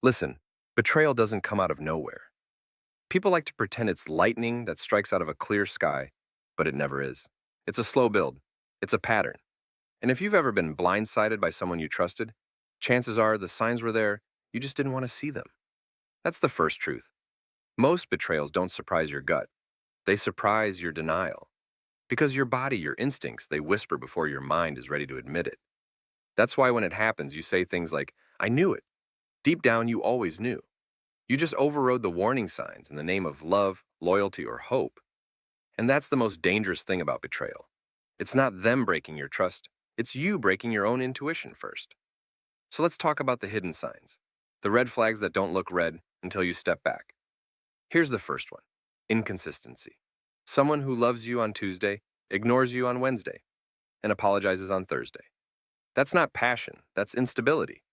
Listen, betrayal doesn't come out of nowhere. People like to pretend it's lightning that strikes out of a clear sky, but it never is. It's a slow build. It's a pattern. And if you've ever been blindsided by someone you trusted, chances are the signs were there, you just didn't want to see them. That's the first truth. Most betrayals don't surprise your gut. They surprise your denial. Because your body, your instincts, they whisper before your mind is ready to admit it. That's why when it happens, you say things like, I knew it. Deep down, you always knew. You just overrode the warning signs in the name of love, loyalty, or hope. And that's the most dangerous thing about betrayal. It's not them breaking your trust, it's you breaking your own intuition first. So let's talk about the hidden signs, the red flags that don't look red until you step back. Here's the first one: inconsistency. Someone who loves you on Tuesday, ignores you on Wednesday, and apologizes on Thursday. That's not passion, that's instability.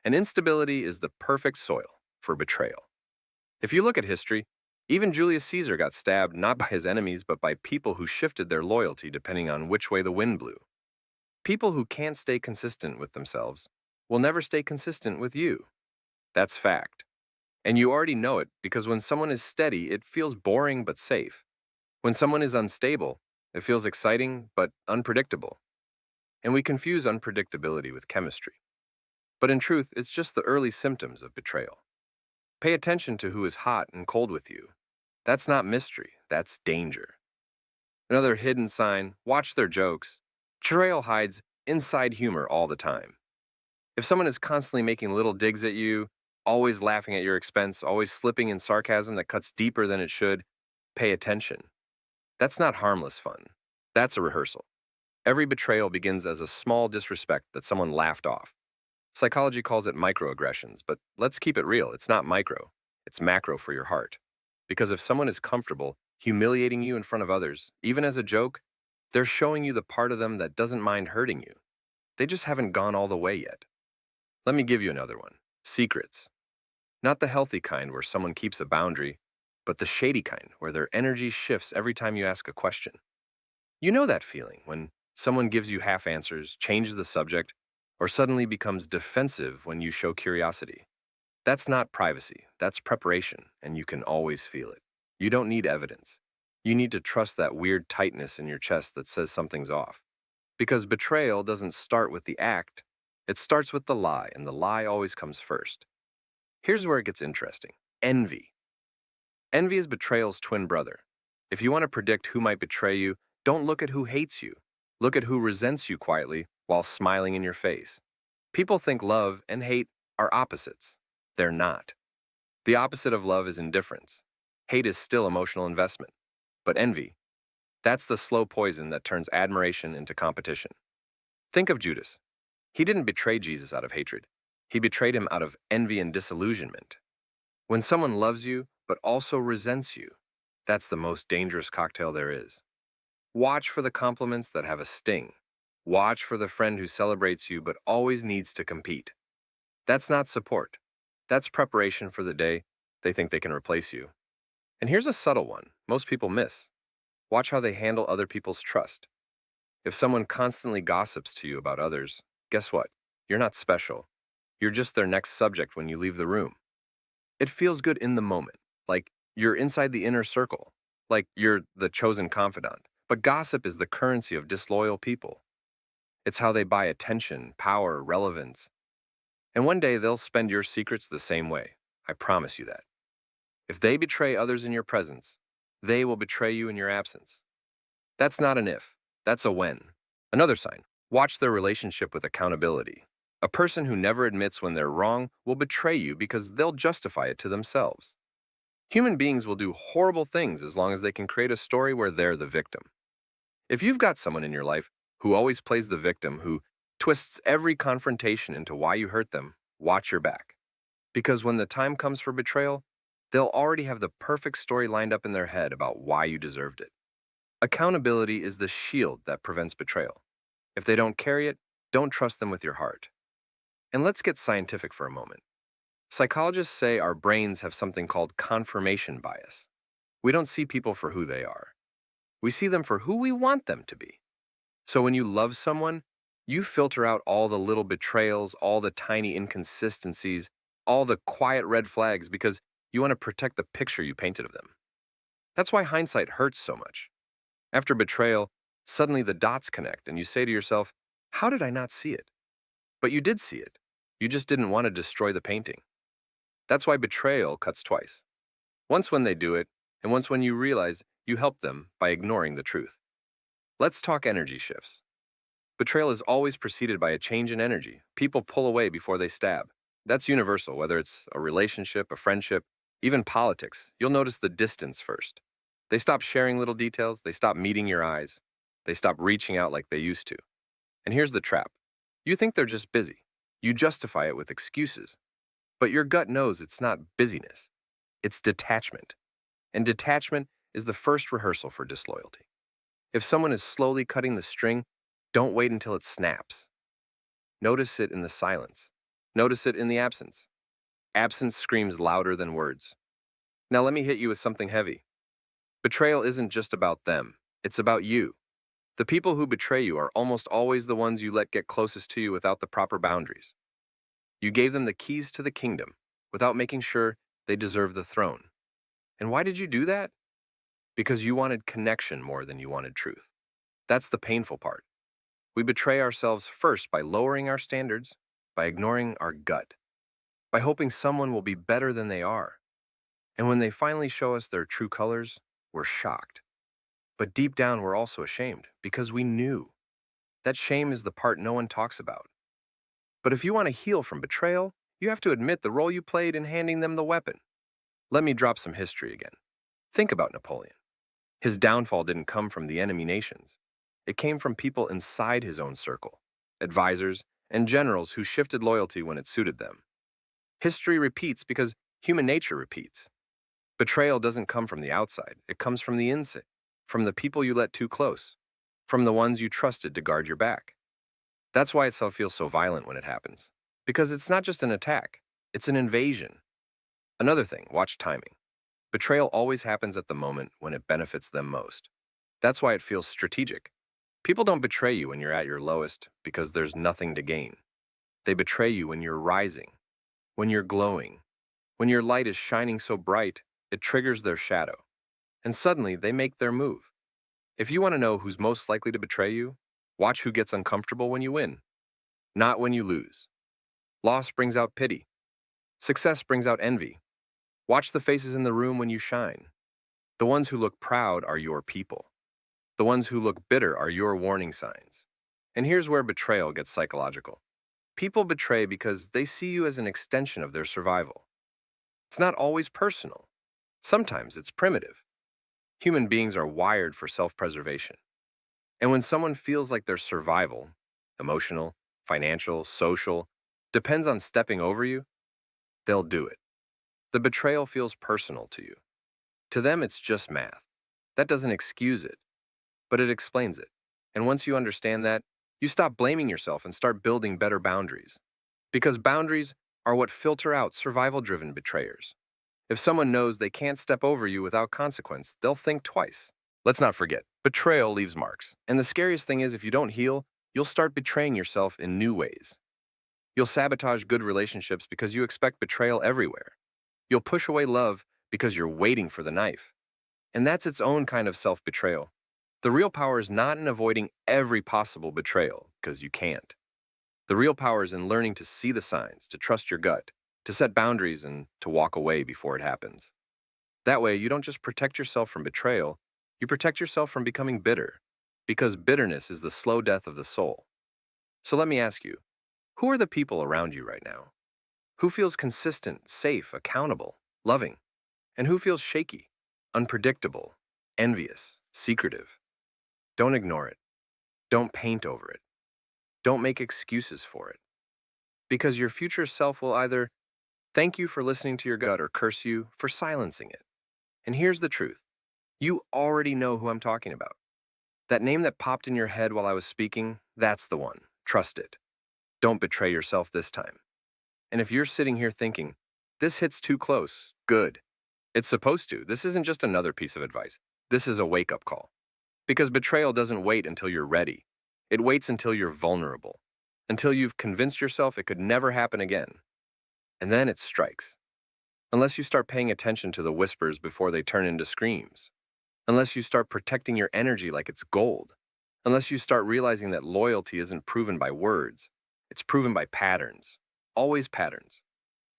And instability is the perfect soil for betrayal. If you look at history, even Julius Caesar got stabbed not by his enemies but by people who shifted their loyalty depending on which way the wind blew. People who can't stay consistent with themselves will never stay consistent with you. That's fact. And you already know it because when someone is steady, it feels boring but safe. When someone is unstable, it feels exciting but unpredictable. And we confuse unpredictability with chemistry. But in truth, it's just the early symptoms of betrayal. Pay attention to who is hot and cold with you. That's not mystery, that's danger. Another hidden sign: watch their jokes. Betrayal hides inside humor all the time. If someone is constantly making little digs at you, always laughing at your expense, always slipping in sarcasm that cuts deeper than it should, pay attention. That's not harmless fun. That's a rehearsal. Every betrayal begins as a small disrespect that someone laughed off. Psychology calls it microaggressions, but let's keep it real. It's not micro, it's macro for your heart. Because if someone is comfortable humiliating you in front of others, even as a joke, they're showing you the part of them that doesn't mind hurting you. They just haven't gone all the way yet. Let me give you another one: secrets. Not the healthy kind where someone keeps a boundary, but the shady kind where their energy shifts every time you ask a question. You know that feeling when someone gives you half answers, changes the subject, or suddenly becomes defensive when you show curiosity. That's not privacy, that's preparation, and you can always feel it. You don't need evidence. You need to trust that weird tightness in your chest that says something's off. Because betrayal doesn't start with the act, it starts with the lie, and the lie always comes first. Here's where it gets interesting: envy. Envy is betrayal's twin brother. If you want to predict who might betray you, don't look at who hates you. Look at who resents you quietly while smiling in your face. People think love and hate are opposites. They're not. The opposite of love is indifference. Hate is still emotional investment. But envy, that's the slow poison that turns admiration into competition. Think of Judas. He didn't betray Jesus out of hatred. He betrayed him out of envy and disillusionment. When someone loves you but also resents you, that's the most dangerous cocktail there is. Watch for the compliments that have a sting. Watch for the friend who celebrates you but always needs to compete. That's not support. That's preparation for the day they think they can replace you. And here's a subtle one most people miss. Watch how they handle other people's trust. If someone constantly gossips to you about others, guess what? You're not special. You're just their next subject when you leave the room. It feels good in the moment, like you're inside the inner circle, like you're the chosen confidant. But gossip is the currency of disloyal people. It's how they buy attention, power, relevance. And one day they'll spend your secrets the same way. I promise you that. If they betray others in your presence, they will betray you in your absence. That's not an if, that's a when. Another sign: watch their relationship with accountability. A person who never admits when they're wrong will betray you because they'll justify it to themselves. Human beings will do horrible things as long as they can create a story where they're the victim. If you've got someone in your life who always plays the victim, who twists every confrontation into why you hurt them, watch your back. Because when the time comes for betrayal, they'll already have the perfect story lined up in their head about why you deserved it. Accountability is the shield that prevents betrayal. If they don't carry it, don't trust them with your heart. And let's get scientific for a moment. Psychologists say our brains have something called confirmation bias. We don't see people for who they are. We see them for who we want them to be. So when you love someone, you filter out all the little betrayals, all the tiny inconsistencies, all the quiet red flags because you want to protect the picture you painted of them. That's why hindsight hurts so much. After betrayal, suddenly the dots connect and you say to yourself, how did I not see it? But you did see it. You just didn't want to destroy the painting. That's why betrayal cuts twice. Once when they do it, and once when you realize you helped them by ignoring the truth. Let's talk energy shifts. Betrayal is always preceded by a change in energy. People pull away before they stab. That's universal, whether it's a relationship, a friendship, even politics. You'll notice the distance first. They stop sharing little details, they stop meeting your eyes, they stop reaching out like they used to. And here's the trap. You think they're just busy. You justify it with excuses. But your gut knows it's not busyness. It's detachment. And detachment is the first rehearsal for disloyalty. If someone is slowly cutting the string, don't wait until it snaps. Notice it in the silence. Notice it in the absence. Absence screams louder than words. Now let me hit you with something heavy. Betrayal isn't just about them. It's about you. The people who betray you are almost always the ones you let get closest to you without the proper boundaries. You gave them the keys to the kingdom without making sure they deserve the throne. And why did you do that? Because you wanted connection more than you wanted truth. That's the painful part. We betray ourselves first by lowering our standards, by ignoring our gut, by hoping someone will be better than they are. And when they finally show us their true colors, we're shocked. But deep down, we're also ashamed because we knew. That shame is the part no one talks about. But if you want to heal from betrayal, you have to admit the role you played in handing them the weapon. Let me drop some history again. Think about Napoleon. His downfall didn't come from the enemy nations. It came from people inside his own circle, advisors, and generals who shifted loyalty when it suited them. History repeats because human nature repeats. Betrayal doesn't come from the outside. It comes from the inside, from the people you let too close, from the ones you trusted to guard your back. That's why it feels so violent when it happens. Because it's not just an attack, it's an invasion. Another thing, watch timing. Betrayal always happens at the moment when it benefits them most. That's why it feels strategic. People don't betray you when you're at your lowest because there's nothing to gain. They betray you when you're rising, when you're glowing, when your light is shining so bright, it triggers their shadow. And suddenly, they make their move. If you want to know who's most likely to betray you, watch who gets uncomfortable when you win, not when you lose. Loss brings out pity. Success brings out envy. Watch the faces in the room when you shine. The ones who look proud are your people. The ones who look bitter are your warning signs. And here's where betrayal gets psychological. People betray because they see you as an extension of their survival. It's not always personal. Sometimes it's primitive. Human beings are wired for self-preservation. And when someone feels like their survival, emotional, financial, social, depends on stepping over you, they'll do it. The betrayal feels personal to you. To them, it's just math. That doesn't excuse it, but it explains it. And once you understand that, you stop blaming yourself and start building better boundaries. Because boundaries are what filter out survival-driven betrayers. If someone knows they can't step over you without consequence, they'll think twice. Let's not forget, betrayal leaves marks. And the scariest thing is if you don't heal, you'll start betraying yourself in new ways. You'll sabotage good relationships because you expect betrayal everywhere. You'll push away love because you're waiting for the knife. And that's its own kind of self-betrayal. The real power is not in avoiding every possible betrayal, because you can't. The real power is in learning to see the signs, to trust your gut, to set boundaries, and to walk away before it happens. That way, you don't just protect yourself from betrayal, you protect yourself from becoming bitter, because bitterness is the slow death of the soul. So let me ask you, who are the people around you right now? Who feels consistent, safe, accountable, loving? And who feels shaky, unpredictable, envious, secretive? Don't ignore it. Don't paint over it. Don't make excuses for it. Because your future self will either thank you for listening to your gut or curse you for silencing it. And here's the truth. You already know who I'm talking about. That name that popped in your head while I was speaking, that's the one. Trust it. Don't betray yourself this time. And if you're sitting here thinking, this hits too close, good. It's supposed to. This isn't just another piece of advice. This is a wake-up call. Because betrayal doesn't wait until you're ready. It waits until you're vulnerable. Until you've convinced yourself it could never happen again. And then it strikes. Unless you start paying attention to the whispers before they turn into screams. Unless you start protecting your energy like it's gold. Unless you start realizing that loyalty isn't proven by words, it's proven by patterns. Always patterns.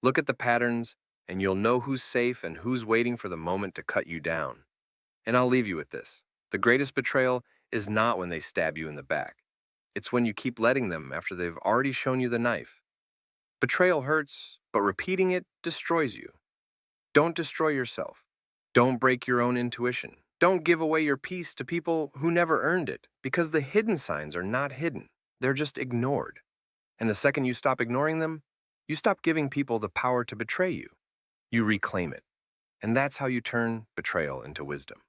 Look at the patterns, and you'll know who's safe and who's waiting for the moment to cut you down. And I'll leave you with this. The greatest betrayal is not when they stab you in the back. It's when you keep letting them after they've already shown you the knife. Betrayal hurts, but repeating it destroys you. Don't destroy yourself. Don't break your own intuition. Don't give away your peace to people who never earned it, because the hidden signs are not hidden. They're just ignored. And the second you stop ignoring them, you stop giving people the power to betray you. You reclaim it. And that's how you turn betrayal into wisdom.